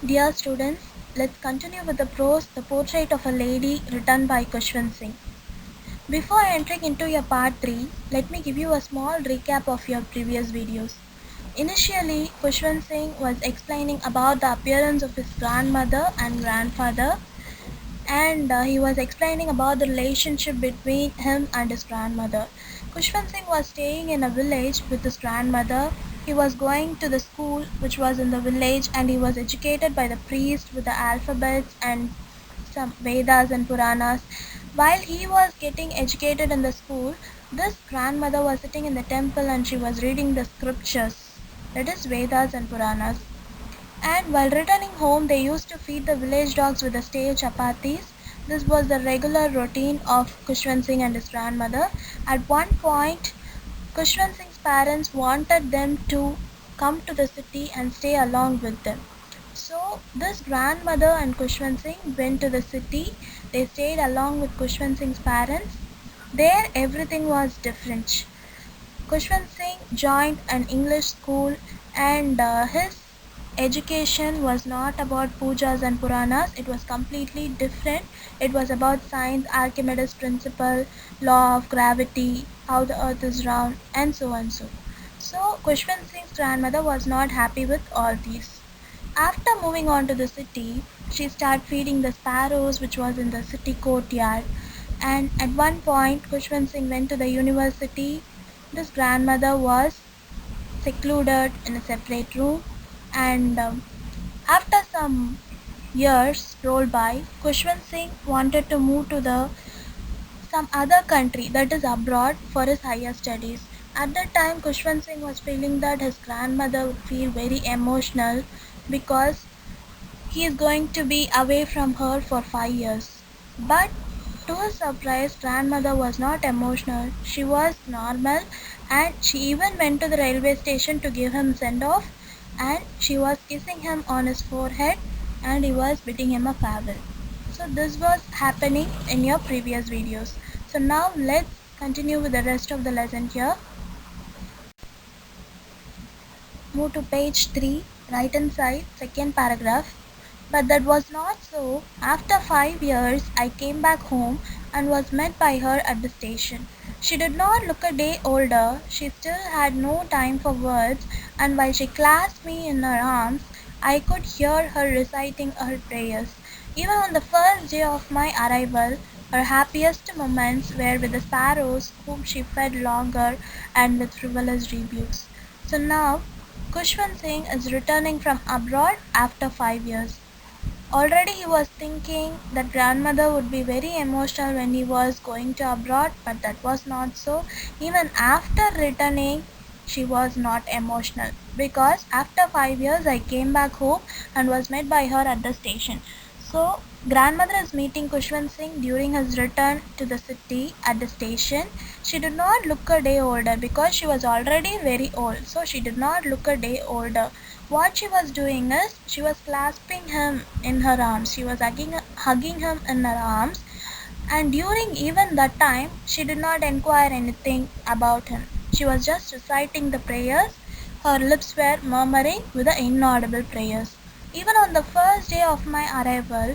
Dear students, let's continue with the prose The Portrait of a Lady written by Khushwant Singh. Before entering into your part 3, let me give you a small recap of your previous videos. Initially, Khushwant Singh was explaining about the appearance of his grandmother and grandfather, and he was explaining about the relationship between him and his grandmother. Khushwant Singh was staying in a village with his grandmother. He was going to the school which was in the village, and he was educated by the priest with the alphabets and some Vedas and Puranas. While he was getting educated in the school, this grandmother was sitting in the temple and she was reading the scriptures, that is Vedas and Puranas. And while returning home, they used to feed the village dogs with the stale chapatis. This was the regular routine of Khushwant Singh and his grandmother. At one point, Khushwant Singh's parents wanted them to come to the city and stay along with them. So this grandmother and Khushwant Singh went to the city. They stayed along with Khushwant Singh's parents. There everything was different. Khushwant Singh joined an English school, and his education was not about pujas and Puranas. It was completely different. It was about science, Archimedes' principle, law of gravity, how the earth is round, and so on. So Khushwant Singh's grandmother was not happy with all these. After moving on to the city, she started feeding the sparrows which was in the city courtyard. And at one point, Khushwant Singh went to the university. This grandmother was secluded in a separate room, and after some years rolled by, Khushwant Singh wanted to move to the some other country, that is abroad, for his higher studies. At that time, Khushwant Singh was feeling that his grandmother would feel very emotional because he is going to be away from her for 5 years. But to his surprise, grandmother was not emotional. She was normal, and she even went to the railway station to give him send off, and she was kissing him on his forehead, and he was bidding him a farewell. So this was happening in your previous videos. So now let's continue with the rest of the lesson here. Move to page 3, right hand side, second paragraph. But that was not so. After 5 years, I came back home and was met by her at the station. She did not look a day older. She still had no time for words, and while she clasped me in her arms, I could hear her reciting her prayers. Even on the first day of my arrival, her happiest moments were with the sparrows whom she fed longer and with frivolous rebukes. So now, Khushwant Singh is returning from abroad after 5 years. Already he was thinking that grandmother would be very emotional when he was going to abroad, but that was not so. Even after returning, she was not emotional, because after 5 years I came back home and was met by her at the station. So grandmother is meeting Khushwant Singh during his return to the city at the station. She did not look a day older because she was already very old. So she did not look a day older. What she was doing is she was clasping him in her arms. She was hugging him in her arms. And during even that time, she did not inquire anything about him. She was just reciting the prayers. Her lips were murmuring with the inaudible prayers. Even on the first day of my arrival,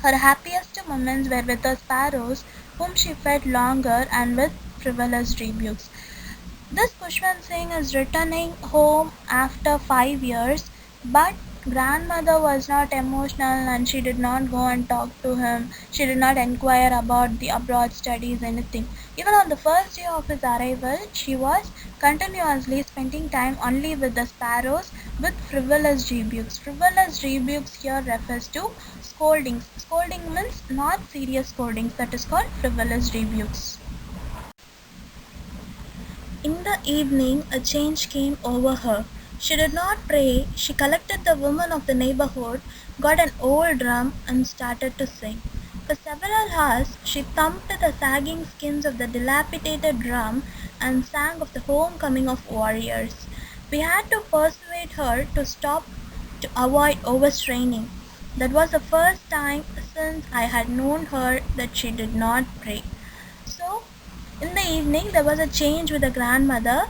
her happiest moments were with the sparrows, whom she fed longer and with frivolous rebukes. This Khushwant Singh is returning home after 5 years, but grandmother was not emotional and she did not go and talk to him. She did not inquire about the abroad studies, anything. Even on the first day of his arrival, she was continuously spending time only with the sparrows with frivolous rebukes. Frivolous rebukes here refers to scoldings. Scolding means not serious scoldings, that is called frivolous rebukes. In the evening, a change came over her. She did not pray. She collected the women of the neighborhood, got an old drum, and started to sing. For several hours, she thumped the sagging skins of the dilapidated drum and sang of the homecoming of warriors. We had to persuade her to stop to avoid overstraining. That was the first time since I had known her that she did not pray. So, in the evening, there was a change with the grandmother.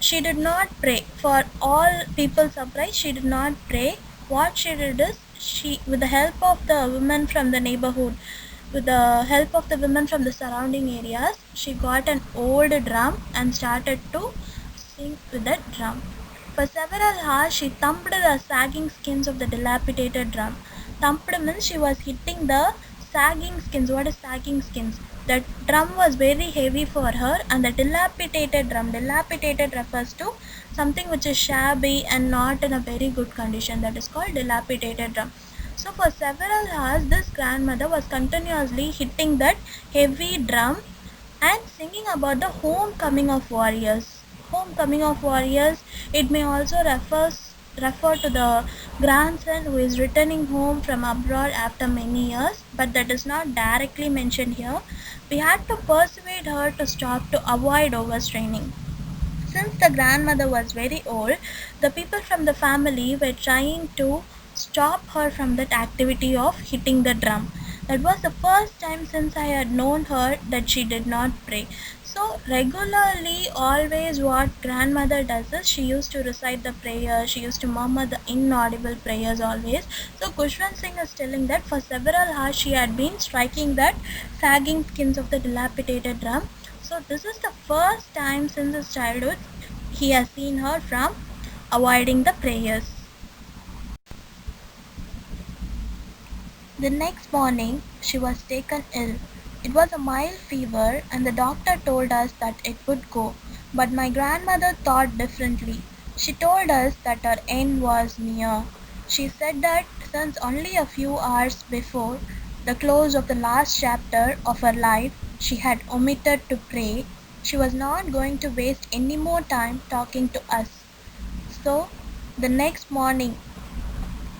She did not pray. For all people's surprise, she did not pray. what she did is, she, with the help of the women from the neighborhood, with the help of the women from the surrounding areas, she got an old drum and started to sing with that drum. For several hours, she thumped the sagging skins of the dilapidated drum. Thumped means she was hitting the sagging skins. What is sagging skins? The drum was very heavy for her, and the dilapidated drum. Dilapidated refers to something which is shabby and not in a very good condition. That is called dilapidated drum. So for several hours, this grandmother was continuously hitting that heavy drum and singing about the homecoming of warriors. Homecoming of warriors, it may also refer to the grandson who is returning home from abroad after many years, but that is not directly mentioned here. We had to persuade her to stop to avoid overstraining. Since the grandmother was very old, the people from the family were trying to stop her from that activity of hitting the drum. That was the first time since I had known her that she did not pray. So regularly, always what grandmother does is she used to recite the prayer, she used to murmur the inaudible prayers always. So Kushwant Singh is telling that for several hours she had been striking that sagging skins of the dilapidated drum. So this is the first time since his childhood he has seen her from avoiding the prayers. The next morning she was taken ill. It was a mild fever and the doctor told us that it would go. But my grandmother thought differently. She told us that her end was near. She said that since only a few hours before the close of the last chapter of her life she had omitted to pray, she was not going to waste any more time talking to us. So the next morning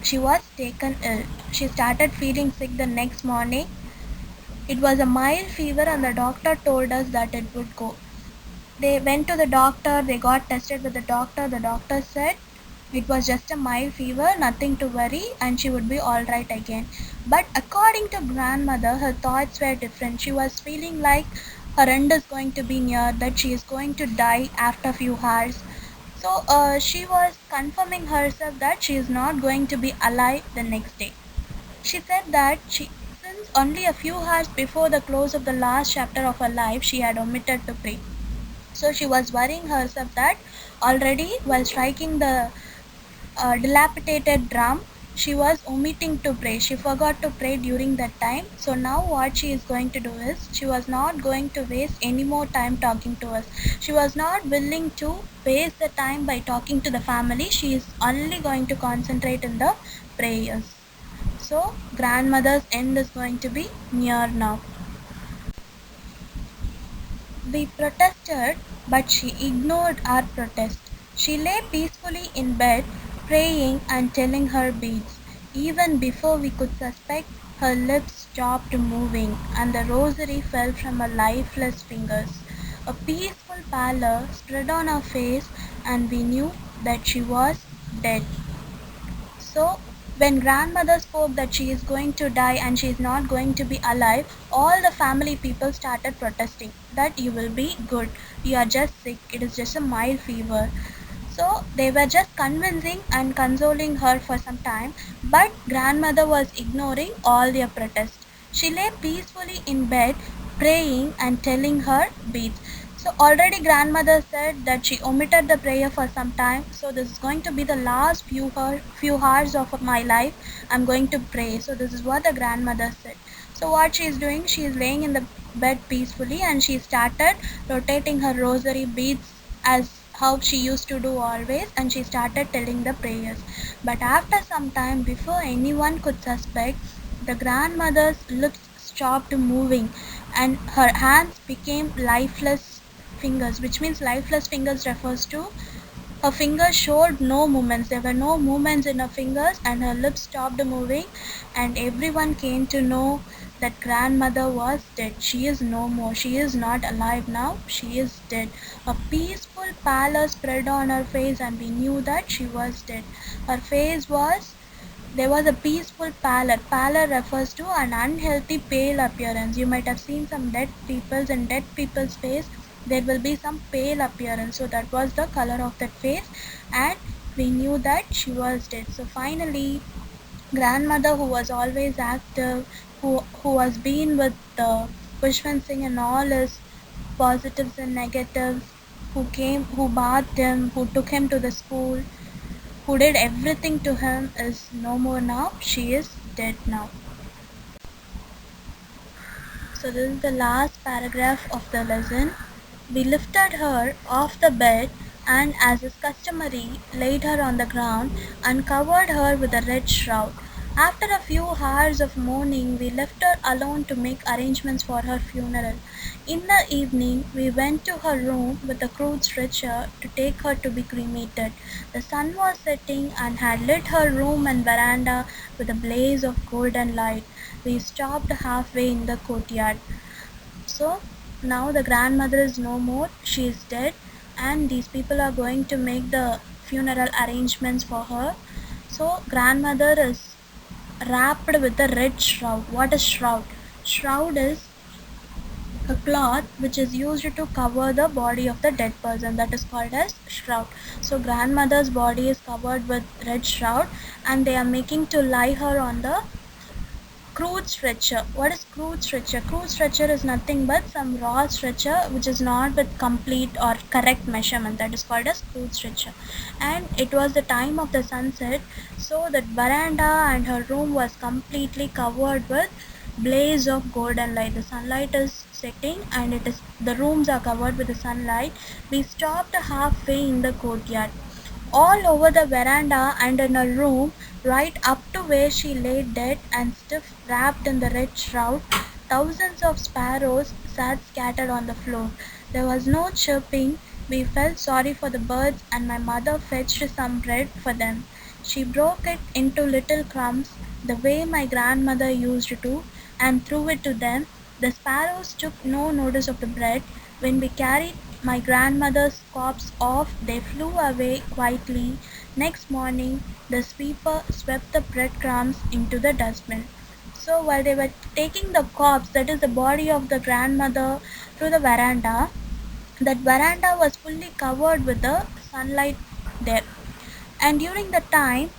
she was taken ill. She started feeling sick the next morning. It was a mild fever and the doctor told us that it would go. They went to the doctor, they got tested with the doctor. The doctor said it was just a mild fever, nothing to worry, and she would be alright again. But according to grandmother, her thoughts were different. She was feeling like her end is going to be near, that she is going to die after a few hours. So she was confirming herself that she is not going to be alive the next day. She said that since only a few hours before the close of the last chapter of her life, she had omitted to pray. So she was worrying herself that already while striking the dilapidated drum, she was omitting to pray. She forgot to pray during that time. So now what she is going to do is, she was not going to waste any more time talking to us. She was not willing to waste the time by talking to the family. She is only going to concentrate in the prayers. So grandmother's end is going to be near now. We protested, but she ignored our protest. She lay peacefully in bed, praying and telling her beads. Even before we could suspect, her lips stopped moving, and the rosary fell from her lifeless fingers. A peaceful pallor spread on her face, and we knew that she was dead. So, when grandmother spoke that she is going to die and she is not going to be alive, all the family people started protesting that you will be good. You are just sick. It is just a mild fever. So they were just convincing and consoling her for some time, but grandmother was ignoring all their protests. She lay peacefully in bed, praying and telling her beads. So already grandmother said that she omitted the prayer for some time. So this is going to be the last few hours of my life. I'm going to pray. So this is what the grandmother said. So what she is doing, she is laying in the bed peacefully and she started rotating her rosary beads as how she used to do always, and she started telling the prayers. But after some time, before anyone could suspect, the grandmother's lips stopped moving and her hands became lifeless fingers, which means lifeless fingers refers to her fingers showed no movements. There were no movements in her fingers and her lips stopped moving, and everyone came to know that grandmother was dead. She is no more. She is not alive now. She is dead. A peaceful pallor spread on her face and we knew that she was dead. Her face was There was a peaceful pallor. Pallor refers to an unhealthy pale appearance. You might have seen some dead people's in dead people's face. There will be some pale appearance. So that was the color of that face. And we knew that she was dead. So finally, grandmother, who was always active, who has been with Pushpan Singh and all his positives and negatives, who bathed him, who took him to the school, who did everything to him, is no more now. She is dead now. So this is the last paragraph of the lesson. We lifted her off the bed and, as is customary, laid her on the ground and covered her with a red shroud. After a few hours of mourning, we left her alone to make arrangements for her funeral. In the evening, we went to her room with a crude stretcher to take her to be cremated. The sun was setting and had lit her room and veranda with a blaze of golden light. We stopped halfway in the courtyard. So now the grandmother is no more, she is dead, and these people are going to make the funeral arrangements for her. So grandmother is wrapped with a red shroud. What is shroud? Shroud is a cloth which is used to cover the body of the dead person, that is called as shroud. So grandmother's body is covered with red shroud and they are making to lie her on the crude stretcher. What is crude stretcher? Crude stretcher is nothing but some raw stretcher which is not with complete or correct measurement, that is called as crude stretcher. And it was the time of the sunset, so that veranda and her room was completely covered with blaze of golden light. The sunlight is setting and the rooms are covered with the sunlight. We stopped halfway in the courtyard. All over the veranda and in her room, right up to where she lay dead and stiff wrapped in the red shroud, thousands of sparrows sat scattered on the floor. There was no chirping. We felt sorry for the birds and my mother fetched some bread for them. She broke it into little crumbs the way my grandmother used to and threw it to them. The sparrows took no notice of the bread. When we carried my grandmother's corpse off, they flew away quietly. Next morning, the sweeper swept the breadcrumbs into the dustbin. So while they were taking the corpse, that is the body of the grandmother, to the veranda, that veranda was fully covered with the sunlight there. And during the time,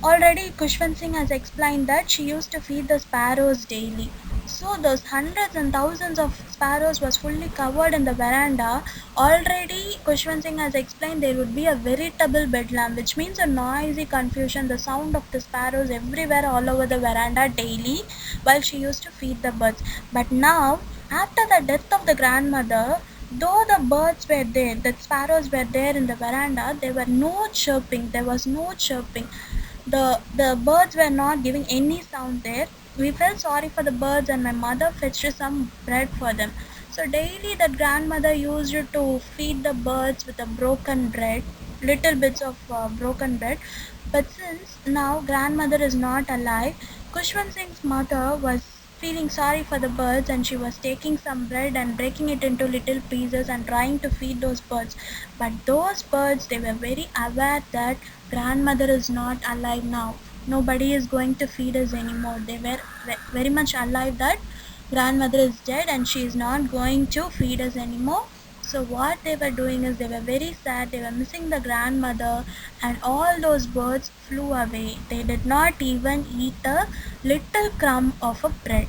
already Kushwant Singh has explained that she used to feed the sparrows daily. So those hundreds and thousands of sparrows was fully covered in the veranda. Already Kushwant Singh has explained there would be a veritable bedlam, which means a noisy confusion, the sound of the sparrows everywhere all over the veranda daily while she used to feed the birds. But now, after the death of the grandmother, though the birds were there, the sparrows were there in the veranda, there were no chirping, there was no chirping. The birds were not giving any sound there. We felt sorry for the birds and my mother fetched some bread for them. So daily that grandmother used to feed the birds with a broken bread, little bits of broken bread. But since now grandmother is not alive, Kushwant Singh's mother was feeling sorry for the birds and she was taking some bread and breaking it into little pieces and trying to feed those birds. But those birds, they were very aware that grandmother is not alive now. Nobody is going to feed us anymore. They were very much alive that grandmother is dead and she is not going to feed us anymore. So what they were doing is they were very sad. They were missing the grandmother and all those birds flew away. They did not even eat a little crumb of a bread.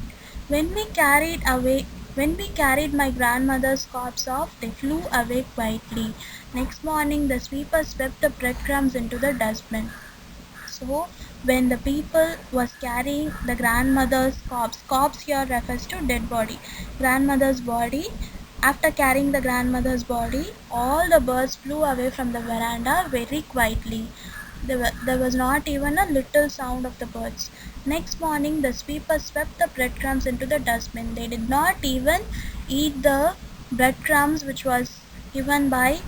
When we carried my grandmother's corpse off, they flew away quietly. Next morning, the sweeper swept the breadcrumbs into the dustbin. So when the people was carrying the grandmother's corpse here refers to dead body, grandmother's body, after carrying the grandmother's body, all the birds flew away from the veranda very quietly. There was not even a little sound of the birds. Next morning, the sweeper swept the breadcrumbs into the dustbin. They did not even eat the breadcrumbs which was given by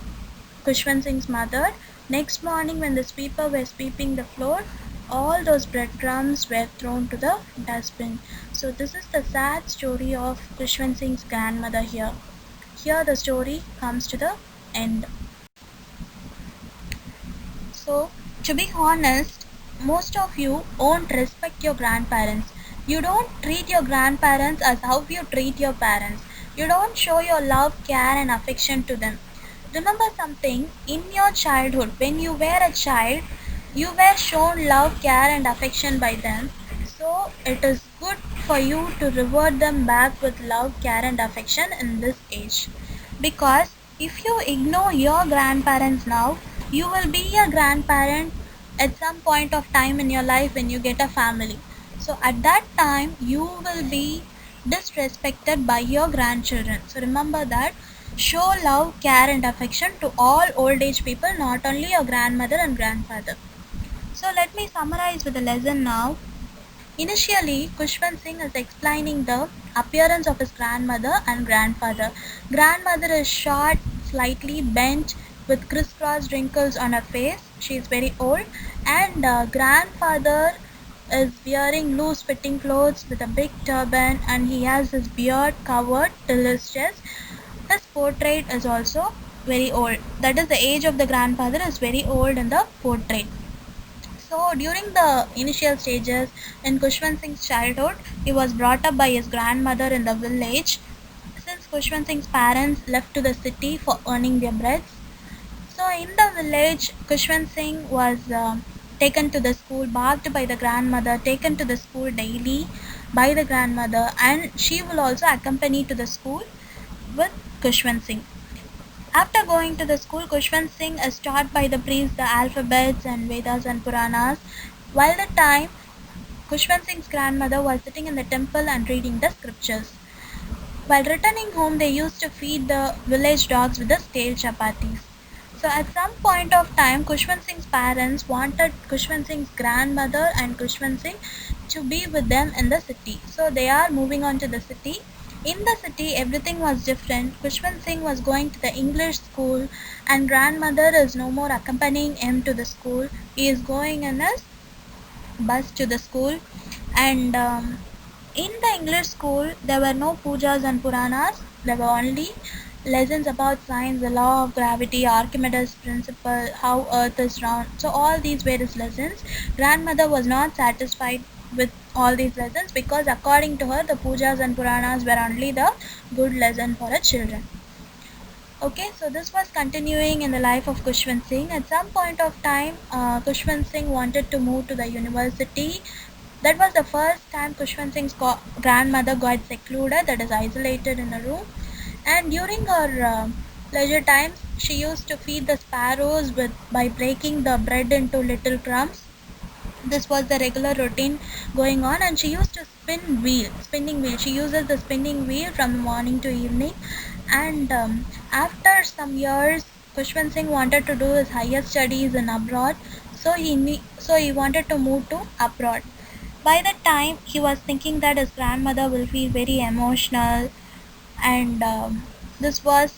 Kushwant Singh's mother. Next morning, when the sweeper was sweeping the floor, all those breadcrumbs were thrown to the dustbin. So this is the sad story of Kushwant Singh's grandmother here. Here the story comes to the end. So, to be honest, most of you won't respect your grandparents. You don't treat your grandparents as how you treat your parents. You don't show your love, care and affection to them. Remember something, in your childhood, when you were a child, you were shown love, care, and affection by them. So it is good for you to reward them back with love, care, and affection in this age. Because if you ignore your grandparents now, you will be a grandparent at some point of time in your life when you get a family. So at that time, you will be disrespected by your grandchildren. So remember that. Show love, care, and affection to all old age people, not only your grandmother and grandfather. So let me summarize with the lesson now. Initially, Kushwant Singh is explaining the appearance of his grandmother and grandfather. Grandmother is short, slightly bent, with crisscross wrinkles on her face. She is very old. And grandfather is wearing loose fitting clothes with a big turban, and he has his beard covered till his chest. His portrait is also very old. That is, the age of the grandfather is very old in the portrait. So during the initial stages in Kushwant Singh's childhood, he was brought up by his grandmother in the village. Since Kushwant Singh's parents left to the city for earning their bread, so in the village, Kushwant Singh was taken to the school, backed by the grandmother, taken to the school daily by the grandmother, and she will also accompany to the school with Kushwant Singh. After going to the school, Kushwant Singh is taught by the priest the alphabets and Vedas and Puranas. While the time, Kushwant Singh's grandmother was sitting in the temple and reading the scriptures. While returning home, they used to feed the village dogs with the stale chapatis. So at some point of time, Kushwant Singh's parents wanted Kushwant Singh's grandmother and Kushwant Singh to be with them in the city. So they are moving on to the city. In the city, everything was different. Kushwant Singh was going to the English school, and grandmother is no more accompanying him to the school. He is going in his bus to the school, and in the English school, there were no pujas and Puranas. There were only lessons about science, the law of gravity, Archimedes' principle, how Earth is round. So all these various lessons, grandmother was not satisfied with all these lessons, because according to her, the pujas and Puranas were only the good lesson for her children. Okay, so this was continuing in the life of Kushwant Singh. At some point of time, Kushwant Singh wanted to move to the university. That was the first time Kushwant Singh's grandmother got secluded, that is isolated in a room. And during her leisure times, she used to feed the sparrows by breaking the bread into little crumbs. This was the regular routine going on, and she used to spinning wheel. She uses the spinning wheel from morning to evening. And after some years, Kushwant Singh wanted to do his higher studies in abroad, so he wanted to move to abroad. By that time, he was thinking that his grandmother will feel very emotional, and this was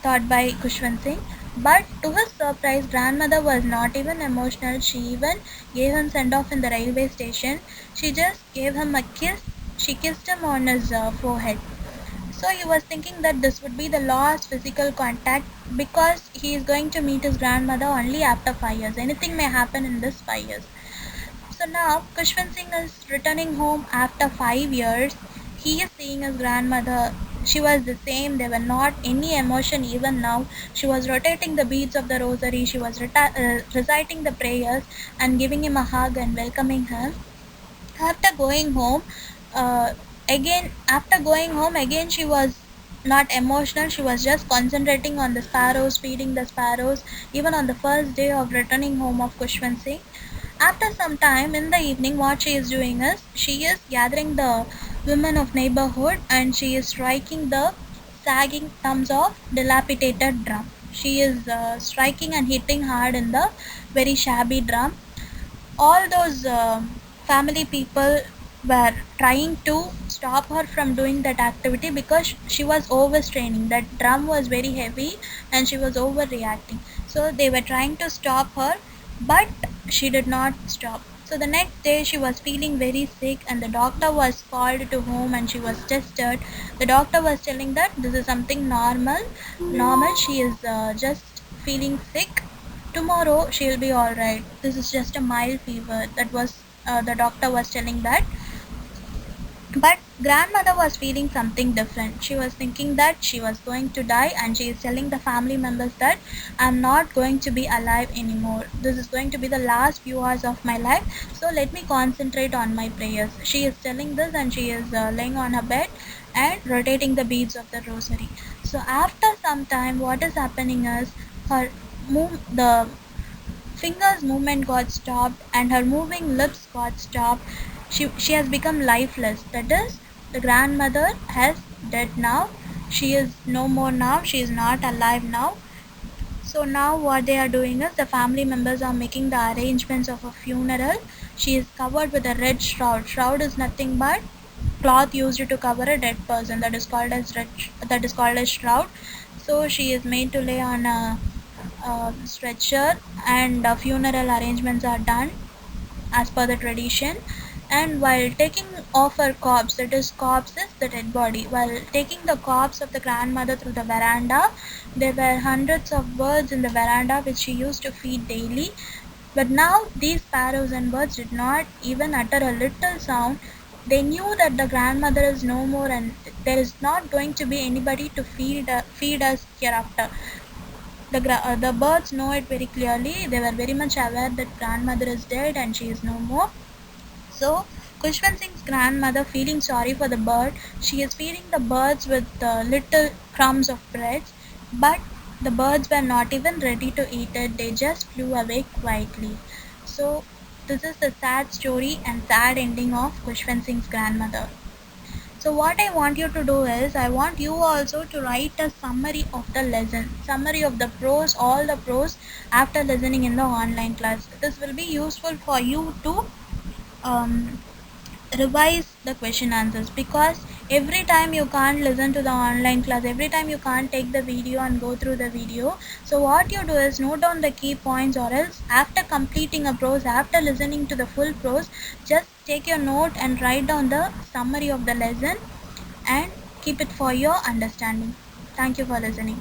thought by Kushwant Singh. But to his surprise, grandmother was not even emotional. She even gave him send off in the railway station. She just gave him a kiss. She kissed him on his forehead. So he was thinking that this would be the last physical contact, because he is going to meet his grandmother only after 5 years. Anything may happen in this 5 years. So now Kushwant Singh is returning home after 5 years. He is seeing his grandmother. She was the same. There were not any emotion even now. She was rotating the beads of the rosary. She was reciting the prayers and giving him a hug and welcoming him. After going home, again she was not emotional. She was just concentrating on the sparrows, feeding the sparrows, even on the first day of returning home of Kushwant Singh. After some time in the evening, what she is doing is, she is gathering the women of neighborhood, and she is striking the sagging thumbs of dilapidated drum. She is striking and hitting hard in the very shabby drum. All those family people were trying to stop her from doing that activity, because she was overstraining. That drum was very heavy and she was overreacting. So they were trying to stop her, but she did not stop. So the next day she was feeling very sick, and the doctor was called to home and she was tested. The doctor was telling that this is something normal. She is just feeling sick. Tomorrow she'll be alright. This is just a mild fever. That was the doctor was telling that But grandmother was feeling something different. She was thinking that she was going to die, and she is telling the family members that I'm not going to be alive anymore. This is going to be the last few hours of my life. So let me concentrate on my prayers. She is telling this, and she is laying on her bed and rotating the beads of the rosary. So after some time, what is happening is her the fingers movement got stopped and her moving lips got stopped. She has become lifeless. That is, the grandmother has dead now. She is no more now. She is not alive now. So now what they are doing is the family members are making the arrangements of a funeral. She is covered with a red shroud. Shroud is nothing but cloth used to cover a dead person. That is called as that is called as shroud. So she is made to lay on a stretcher, and funeral arrangements are done as per the tradition. And while taking off her corpse, that is, corpse is the dead body, while taking the corpse of the grandmother through the veranda, there were hundreds of birds in the veranda which she used to feed daily. But now these sparrows and birds did not even utter a little sound. They knew that the grandmother is no more, and there is not going to be anybody to feed us hereafter. The birds know it very clearly. They were very much aware that grandmother is dead and she is no more. So Kushwant Singh's grandmother, feeling sorry for the bird, she is feeding the birds with little crumbs of bread, but the birds were not even ready to eat it. They just flew away quietly. So this is the sad story and sad ending of Kushwant Singh's grandmother. So what I want you to do is, I want you also to write a summary of the lesson, summary of the pros, all the pros, after listening in the online class. This will be useful for you to um, revise the question answers, because every time you can't listen to the online class, every time you can't take the video and go through the video. So what you do is note down the key points, or else after completing a prose, after listening to the full prose, just take your note and write down the summary of the lesson and keep it for your understanding. Thank you for listening.